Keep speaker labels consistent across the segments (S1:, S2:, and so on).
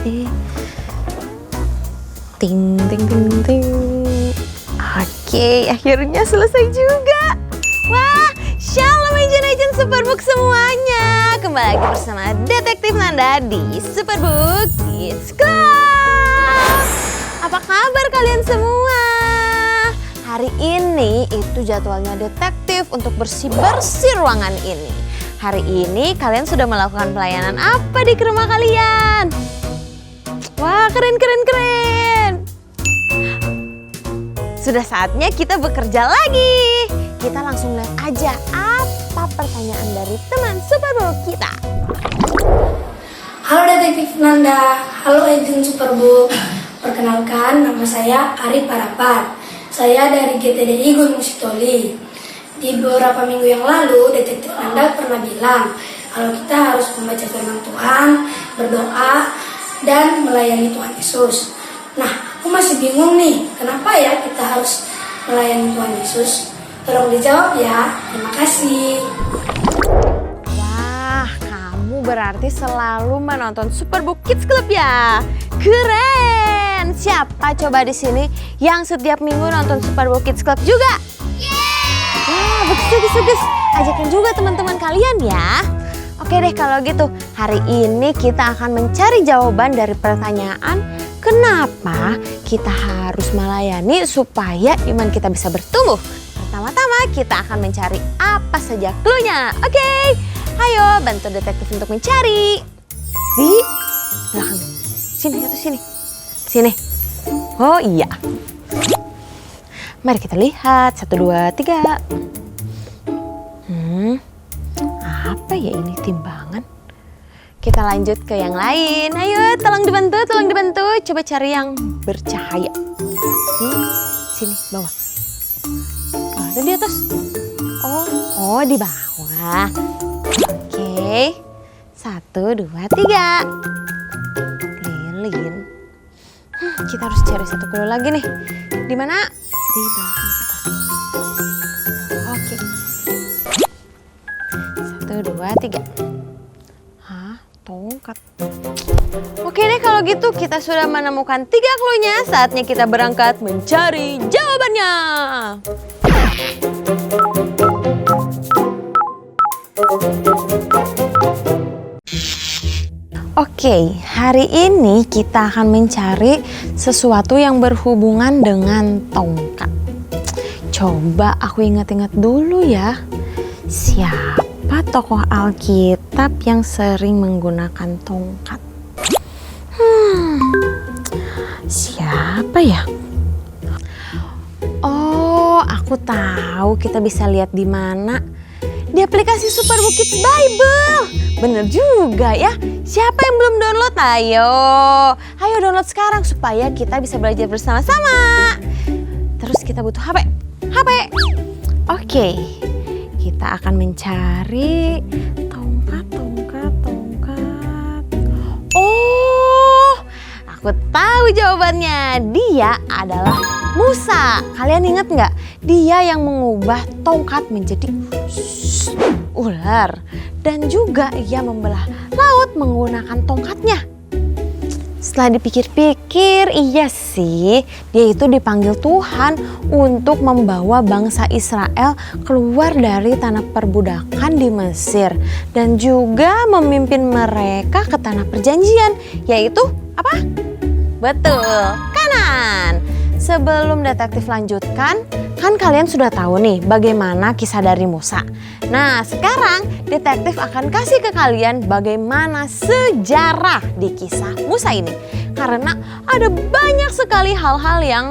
S1: sih? Ting ting ting ting. Oke, akhirnya selesai juga. Wah, shalom agent-agent Superbook semuanya. Kembali lagi bersama Detektif Nanda di Superbook Kids Club. Apa kabar kalian semua? Hari ini itu jadwalnya detektif untuk bersih-bersih ruangan ini. Hari ini kalian sudah melakukan pelayanan apa di rumah kalian? Wah, keren. Sudah saatnya kita bekerja lagi. Kita langsung lihat aja apa pertanyaan dari teman Superbook kita.
S2: Halo Detektif Nanda, halo agent Superbook. Perkenalkan, nama saya Ari Parapat. Saya dari GTDI Gunung Sitoli. Di beberapa minggu yang lalu, Detektif Nanda pernah bilang kalau kita harus membaca firman Tuhan, berdoa, dan melayani Tuhan Yesus. Nah, aku masih bingung nih, kenapa ya kita harus melayani Tuhan Yesus? Tolong dijawab ya, terima kasih.
S1: Wah, kamu berarti selalu menonton Superbook Kids Club ya? Keren! Siapa coba di sini yang setiap minggu nonton Superbook Kids Club juga? Wah, bagus. Ajakin juga teman-teman kalian ya. Oke deh kalau gitu, hari ini kita akan mencari jawaban dari pertanyaan kenapa kita harus melayani supaya iman kita bisa bertumbuh. Pertama-tama kita akan mencari apa saja clue-nya. Oke, ayo bantu detektif untuk mencari. Di belakang. Sini. Oh iya. Mari kita lihat. 1, 2, 3. Apa ya ini timbangan? Kita lanjut ke yang lain. Ayo, tolong dibantu. Coba cari yang bercahaya. Di sini, bawah. Ada di atas. Oh, di bawah. Oke. 1, 2, 3. Lilin. Kita harus cari satu clue lagi nih. Di mana? Di belakang atas. Oke. 1, 2, 3. Hah, tongkat. Oke deh kalau gitu kita sudah menemukan 3 clue-nya. Saatnya kita berangkat mencari jawabannya. Oke, hari ini kita akan mencari sesuatu yang berhubungan dengan tongkat. Coba aku ingat-ingat dulu ya. Siapa tokoh Alkitab yang sering menggunakan tongkat? Siapa ya? Oh, aku tahu kita bisa lihat di mana. Di aplikasi Superbook Kids Bible. Bener juga ya. Siapa yang belum download? Ayo download sekarang supaya kita bisa belajar bersama-sama. Terus kita butuh HP. Oke. Kita akan mencari tongkat. Oh, aku tahu jawabannya. Dia adalah Musa. Kalian ingat nggak? Dia yang mengubah tongkat menjadi ular. Dan juga ia membelah laut menggunakan tongkatnya. Setelah dipikir-pikir, iya sih, dia itu dipanggil Tuhan untuk membawa bangsa Israel keluar dari tanah perbudakan di Mesir. Dan juga memimpin mereka ke tanah perjanjian, yaitu apa? Betul, Kanaan. Sebelum detektif lanjutkan, kan kalian sudah tahu nih bagaimana kisah dari Musa. Nah, sekarang detektif akan kasih ke kalian bagaimana sejarah di kisah Musa ini. Karena ada banyak sekali hal-hal yang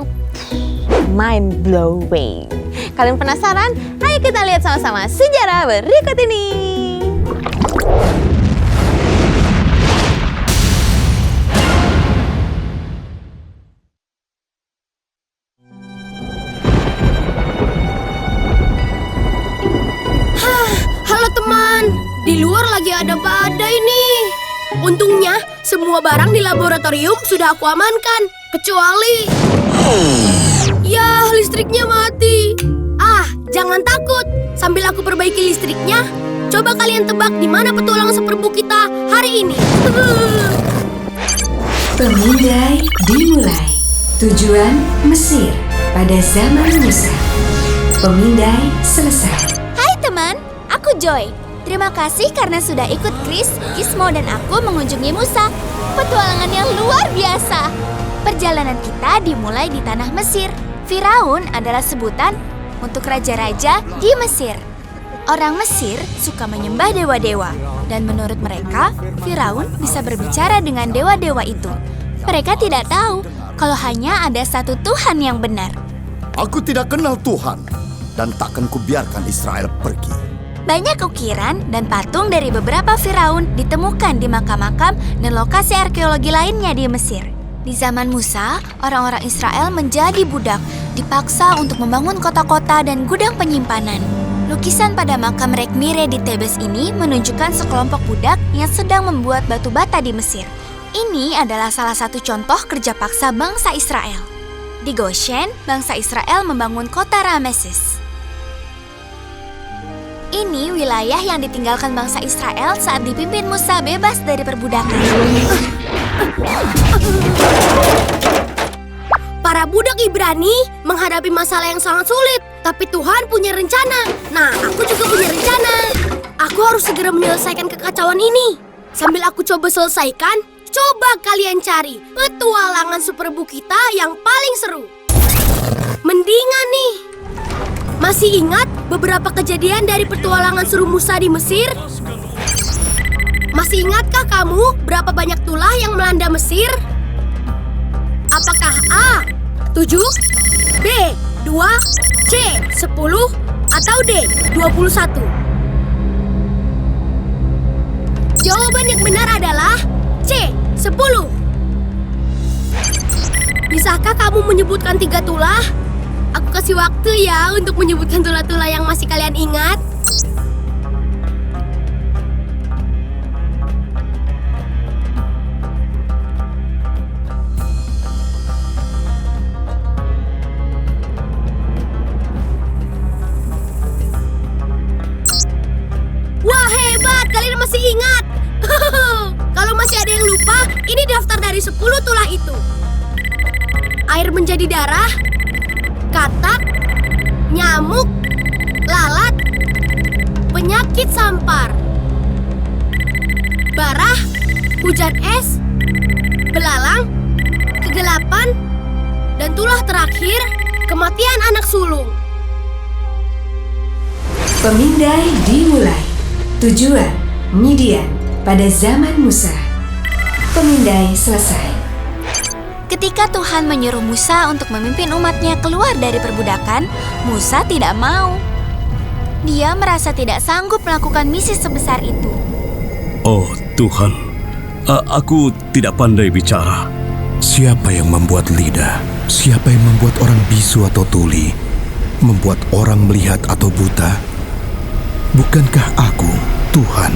S1: mind blowing. Kalian penasaran? Ayo kita lihat sama-sama sejarah berikut ini.
S3: Di luar lagi ada badai nih. Untungnya semua barang di laboratorium sudah aku amankan. Kecuali... ya, listriknya mati. Jangan takut. Sambil aku perbaiki listriknya, coba kalian tebak di mana petualang Superbook kita hari ini.
S4: Pemindai dimulai. Tujuan Mesir pada zaman Musa. Pemindai selesai.
S5: Hai teman, aku Joy. Terima kasih karena sudah ikut Chris, Gizmo, dan aku mengunjungi Musa. Petualangan yang luar biasa. Perjalanan kita dimulai di tanah Mesir. Firaun adalah sebutan untuk raja-raja di Mesir. Orang Mesir suka menyembah dewa-dewa, dan menurut mereka, Firaun bisa berbicara dengan dewa-dewa itu. Mereka tidak tahu kalau hanya ada satu Tuhan yang benar.
S6: Aku tidak kenal Tuhan, dan takkan kubiarkan Israel pergi.
S5: Banyak ukiran dan patung dari beberapa Firaun ditemukan di makam-makam dan lokasi arkeologi lainnya di Mesir. Di zaman Musa, orang-orang Israel menjadi budak, dipaksa untuk membangun kota-kota dan gudang penyimpanan. Lukisan pada makam Rekmire di Tebes ini menunjukkan sekelompok budak yang sedang membuat batu bata di Mesir. Ini adalah salah satu contoh kerja paksa bangsa Israel. Di Goshen, bangsa Israel membangun kota Rameses. Ini wilayah yang ditinggalkan bangsa Israel saat dipimpin Musa bebas dari perbudakan.
S3: Para budak Ibrani menghadapi masalah yang sangat sulit, tapi Tuhan punya rencana. Nah, aku juga punya rencana. Aku harus segera menyelesaikan kekacauan ini. Sambil aku coba selesaikan, coba kalian cari petualangan superbook kita yang paling seru. Mendingan nih. Masih ingat beberapa kejadian dari petualangan seru Musa di Mesir? Masih ingatkah kamu berapa banyak tulah yang melanda Mesir? Apakah A, 7, B, 2, C, 10, atau D, 21? Jawaban yang benar adalah C, 10. Bisakah kamu menyebutkan 3 tulah? Aku kasih waktu ya untuk menyebutkan tulah-tulah yang masih kalian ingat. Wah, hebat! Kalian masih ingat! Kalau masih ada yang lupa, ini daftar dari 10 tulah itu. Air menjadi darah, katak, nyamuk, lalat, penyakit sampar, barah, hujan es, belalang, kegelapan, dan tulah terakhir, kematian anak sulung.
S4: Pemindai dimulai. Tujuan Midian pada zaman Musa. Pemindai selesai.
S5: Ketika Tuhan menyuruh Musa untuk memimpin umatnya keluar dari perbudakan, Musa tidak mau. Dia merasa tidak sanggup melakukan misi sebesar itu.
S7: Oh Tuhan, aku tidak pandai bicara.
S8: Siapa yang membuat lidah? Siapa yang membuat orang bisu atau tuli? Membuat orang melihat atau buta? Bukankah aku, Tuhan?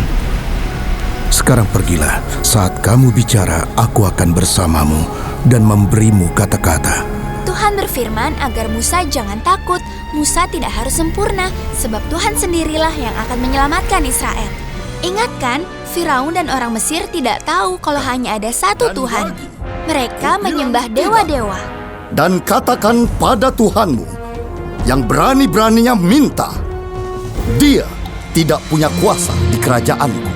S8: Sekarang pergilah, saat kamu bicara, aku akan bersamamu dan memberimu kata-kata.
S5: Tuhan berfirman agar Musa jangan takut. Musa tidak harus sempurna, sebab Tuhan sendirilah yang akan menyelamatkan Israel. Ingatkan, Firaun dan orang Mesir tidak tahu kalau hanya ada satu Tuhan. Mereka menyembah dewa-dewa.
S6: Dan katakan pada Tuhanmu, yang berani-beraninya minta, Dia tidak punya kuasa di kerajaanku.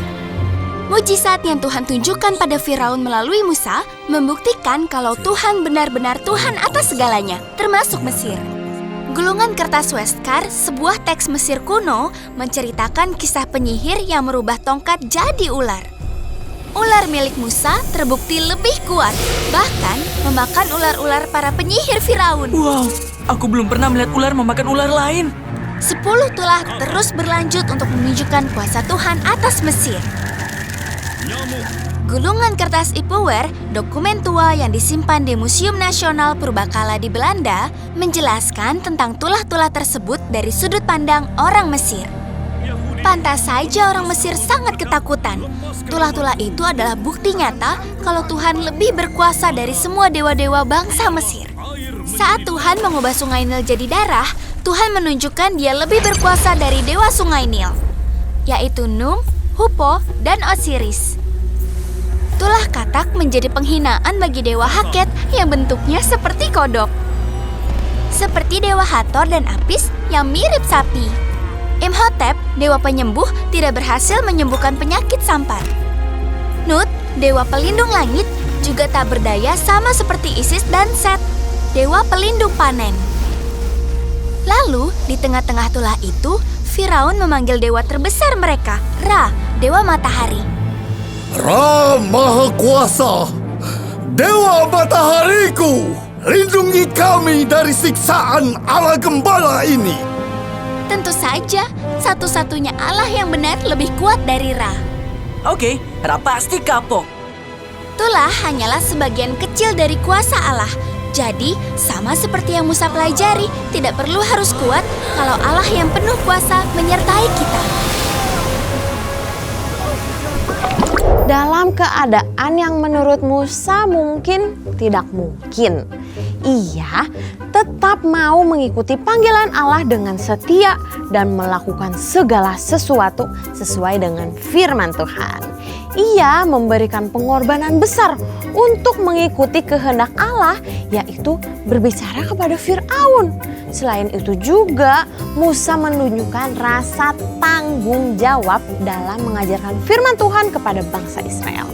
S5: Mujizat yang Tuhan tunjukkan pada Firaun melalui Musa membuktikan kalau Tuhan benar-benar Tuhan atas segalanya, termasuk Mesir. Gulungan kertas Westcar, sebuah teks Mesir kuno, menceritakan kisah penyihir yang merubah tongkat jadi ular. Ular milik Musa terbukti lebih kuat, bahkan memakan ular-ular para penyihir Firaun.
S9: Wow, aku belum pernah melihat ular memakan ular lain.
S5: 10 tulah terus berlanjut untuk menunjukkan kuasa Tuhan atas Mesir. Gulungan kertas Ipower, dokumen tua yang disimpan di Museum Nasional Purbakala di Belanda, menjelaskan tentang tulah-tulah tersebut dari sudut pandang orang Mesir. Pantas saja orang Mesir sangat ketakutan. Tulah-tulah itu adalah bukti nyata kalau Tuhan lebih berkuasa dari semua dewa-dewa bangsa Mesir. Saat Tuhan mengubah sungai Nil jadi darah, Tuhan menunjukkan Dia lebih berkuasa dari dewa sungai Nil, yaitu Num, Hupo, dan Osiris. Tulah katak menjadi penghinaan bagi Dewa Haket yang bentuknya seperti kodok. Seperti Dewa Hathor dan Apis yang mirip sapi. Imhotep, Dewa Penyembuh, tidak berhasil menyembuhkan penyakit sampar. Nut, Dewa Pelindung Langit, juga tak berdaya sama seperti Isis dan Set, Dewa Pelindung Panen. Lalu, di tengah-tengah tulah itu, Firaun memanggil dewa terbesar mereka, Ra, Dewa Matahari.
S6: Ra Maha Kuasa, Dewa Matahariku, lindungi kami dari siksaan Allah Gembala ini.
S5: Tentu saja, satu-satunya Allah yang benar lebih kuat dari Ra.
S9: Oke, Ra pasti kapok.
S5: Tulah hanyalah sebagian kecil dari kuasa Allah. Jadi, sama seperti yang Musa pelajari, tidak perlu harus kuat kalau Allah yang penuh kuasa menyertai kita.
S1: Dalam keadaan yang menurut Musa mungkin tidak mungkin, ia tetap mau mengikuti panggilan Allah dengan setia dan melakukan segala sesuatu sesuai dengan firman Tuhan. Ia memberikan pengorbanan besar untuk mengikuti kehendak Allah, yaitu berbicara kepada Firaun. Selain itu juga, Musa menunjukkan rasa tanggung jawab dalam mengajarkan firman Tuhan kepada bangsa Israel.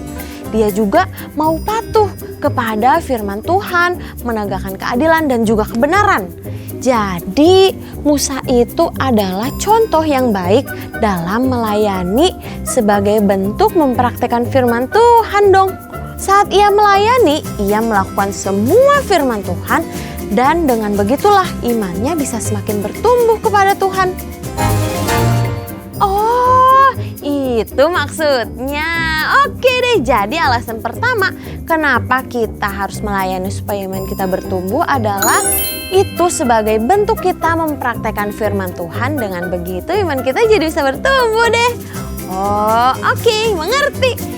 S1: Dia juga mau patuh kepada firman Tuhan, menegakkan keadilan dan juga kebenaran. Jadi Musa itu adalah contoh yang baik dalam melayani sebagai bentuk mempraktekkan firman Tuhan dong. Saat ia melayani, ia melakukan semua firman Tuhan dan dengan begitulah imannya bisa semakin bertumbuh kepada Tuhan. Oh, itu maksudnya. Oke deh, jadi alasan pertama kenapa kita harus melayani supaya iman kita bertumbuh adalah itu sebagai bentuk kita mempraktekkan firman Tuhan. Dengan begitu iman kita jadi bisa bertumbuh deh. Oh, oke, mengerti.